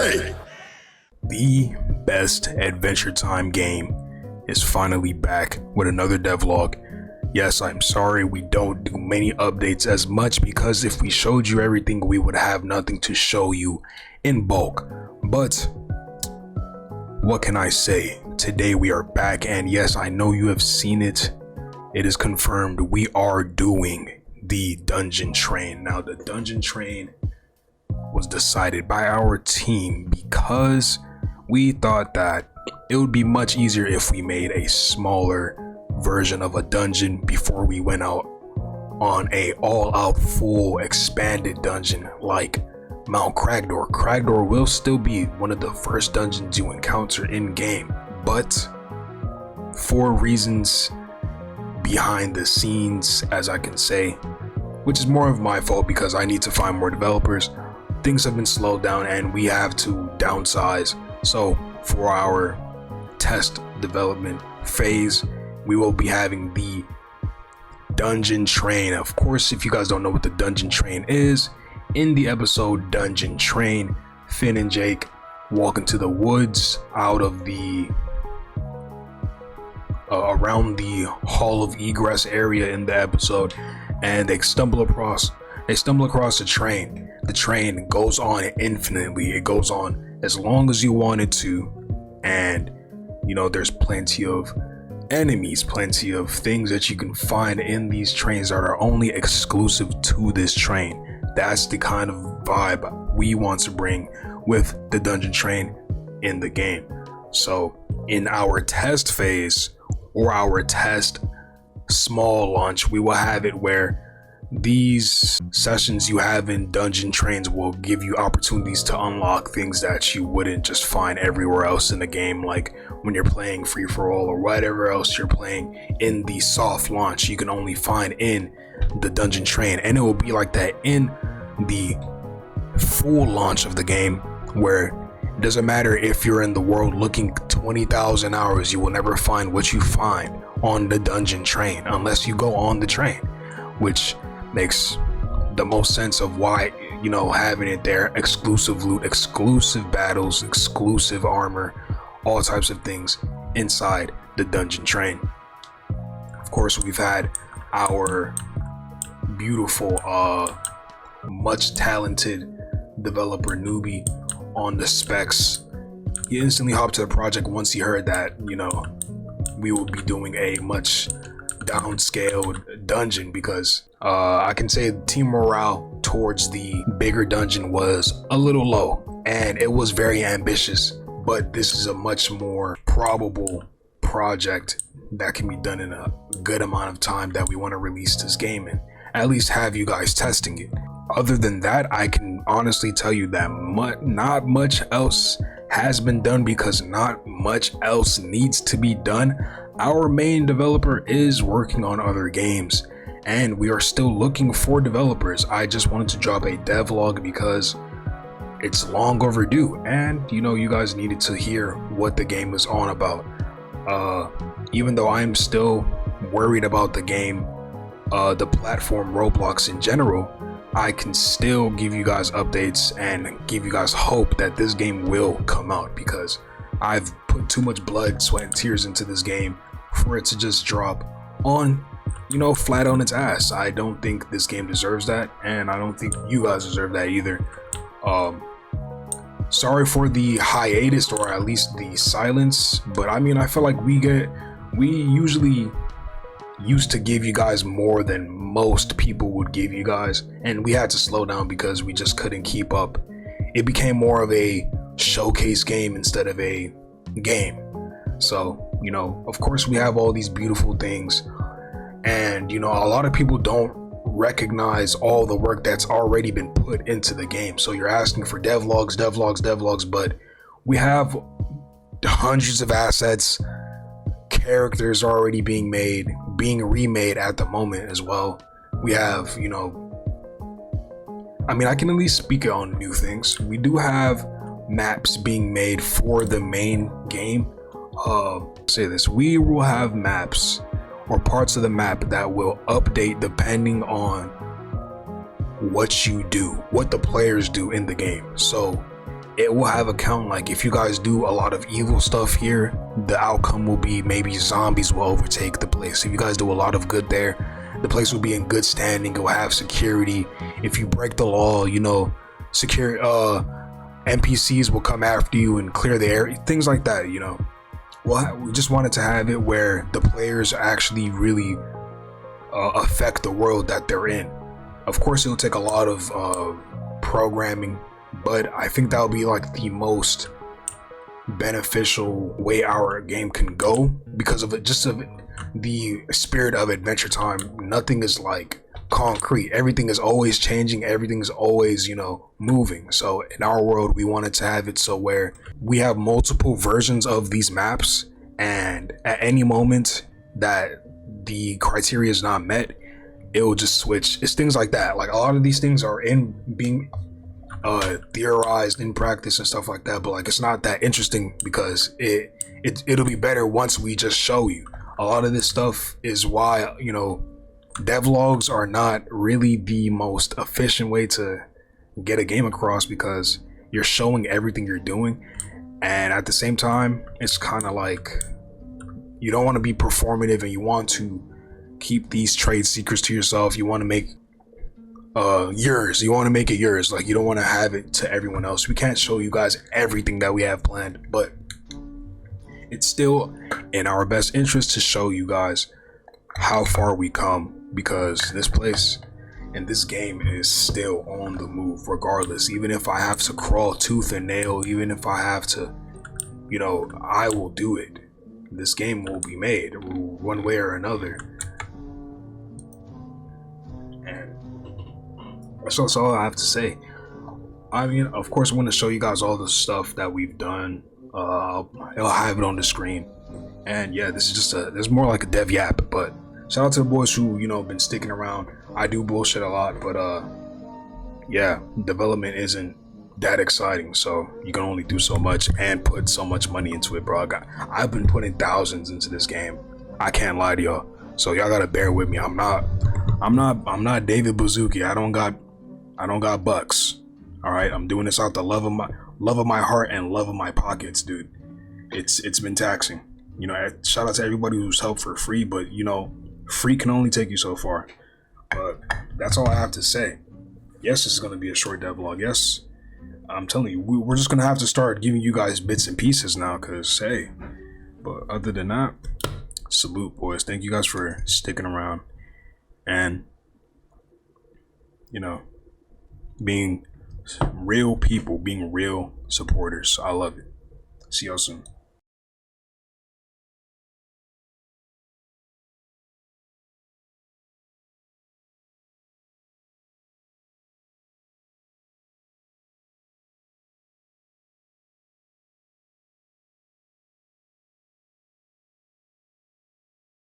Hey! The best Adventure Time game is finally back with another devlog. Yes, I'm sorry we don't do many updates as much because if we showed you everything, we would have nothing to show you in bulk. But what can I say? Today we are back, and yes, I know you have seen it. It is confirmed we are doing the Dungeon Train. Now, the Dungeon Train was decided by our team because we thought that it would be much easier if we made a smaller version of a dungeon before we went out on a all-out full expanded dungeon like Mount Cragdor. Cragdor will still be one of the first dungeons you encounter in game, but for reasons behind the scenes, as I can say, which is more of my fault because I need to find more developers, things have been slowed down and we have to downsize. So for our test development phase, we will be having the Dungeon Train. Of course, if you guys don't know what the Dungeon Train is, in the episode Dungeon Train, Finn and Jake walk into the woods out of the around the Hall of Egress area in the episode, and they stumble across the train. The train goes on infinitely. It goes on as long as you want it to, and you know, there's plenty of enemies, plenty of things that you can find in these trains that are only exclusive to this train. That's the kind of vibe we want to bring with the Dungeon Train in the game. So in our test phase, or our test small launch, we will have it where these sessions you have in Dungeon Trains will give you opportunities to unlock things that you wouldn't just find everywhere else in the game, like when you're playing free for all or whatever else you're playing in the soft launch, you can only find in the Dungeon Train. And it will be like that in the full launch of the game, where it doesn't matter if you're in the world looking 20,000 hours, you will never find what you find on the Dungeon Train unless you go on the train, which makes the most sense of why, you know, having it there. Exclusive loot, exclusive battles, exclusive armor, all types of things inside the Dungeon Train. Of course, we've had our beautiful much talented developer Newbie on the specs. He instantly hopped to the project once he heard that, you know, we will be doing a much downscaled dungeon, because I can say team morale towards the bigger dungeon was a little low and it was very ambitious, but this is a much more probable project that can be done in a good amount of time that we want to release this game and at least have you guys testing it. Other than that, I can honestly tell you that not much else has been done because not much else needs to be done. Our main developer is working on other games and we are still looking for developers. I just wanted to drop a devlog because it's long overdue, and you know, you guys needed to hear what the game is on about. Even though I'm still worried about the game, the platform Roblox in general, I can still give you guys updates and give you guys hope that this game will come out, because I've put too much blood, sweat, and tears into this game for it to just drop on, you know, flat on its ass. I don't think this game deserves that, and I don't think you guys deserve that either. Sorry for the hiatus, or at least the silence, but I mean, I feel like we usually used to give you guys more than most people would give you guys, and we had to slow down because we just couldn't keep up. It became more of a showcase game instead of a game. So, you know, of course we have all these beautiful things, and you know, a lot of people don't recognize all the work that's already been put into the game. So you're asking for devlogs, but we have hundreds of assets, characters already being remade at the moment as well. We have, you know, I mean, I can at least speak on new things. We do have maps being made for the main game. Say this, we will have maps or parts of the map that will update depending on what you do, what the players do in the game. So it will have a count. Like if you guys do a lot of evil stuff here, the outcome will be maybe zombies will overtake the place. If you guys do a lot of good there, the place will be in good standing. It will have security. If you break the law, you know, secure NPCs will come after you and clear the area, things like that, you know. Well, we just wanted to have it where the players actually really affect the world that they're in. Of course, it'll take a lot of programming, but I think that'll be like the most beneficial way our game can go because of it, just of the spirit of Adventure Time. Nothing is like concrete. Everything is always changing. Everything is always, you know, moving. So in our world, we wanted to have it so where we have multiple versions of these maps, and at any moment that the criteria is not met, it will just switch. It's things like that. Like a lot of these things are in being theorized in practice and stuff like that, but like it's not that interesting because it'll be better once we just show you. A lot of this stuff is why, you know, devlogs are not really the most efficient way to get a game across, because you're showing everything you're doing, and at the same time it's kind of like you don't want to be performative and you want to keep these trade secrets to yourself. You want to make yours. You want to make it yours. Like you don't want to have it to everyone else. We can't show you guys everything that we have planned, but it's still in our best interest to show you guys how far we come, because this place and this game is still on the move regardless. Even if I have to crawl tooth and nail, even if I have to, you know, I will do it. This game will be made one way or another. And that's all I have to say. I mean, of course, I want to show you guys all the stuff that we've done. I'll have it on the screen. And yeah, this is just there's more like a dev yap, but shout out to the boys who, you know, been sticking around. I do bullshit a lot, but yeah, development isn't that exciting, so you can only do so much and put so much money into it, bro. I've been putting thousands into this game. I can't lie to y'all, so y'all gotta bear with me. I'm not David Buzuki. I don't got bucks. All right, I'm doing this out the love of my heart and love of my pockets, dude. It's been taxing. You know, shout out to everybody who's helped for free, but you know, free can only take you so far. But that's all I have to say. Yes, this is gonna be a short devlog. Yes, I'm telling you, we're just gonna have to start giving you guys bits and pieces now, cause hey. But other than that, salute, boys. Thank you guys for sticking around and, you know, being real people, being real supporters. I love it. See y'all soon.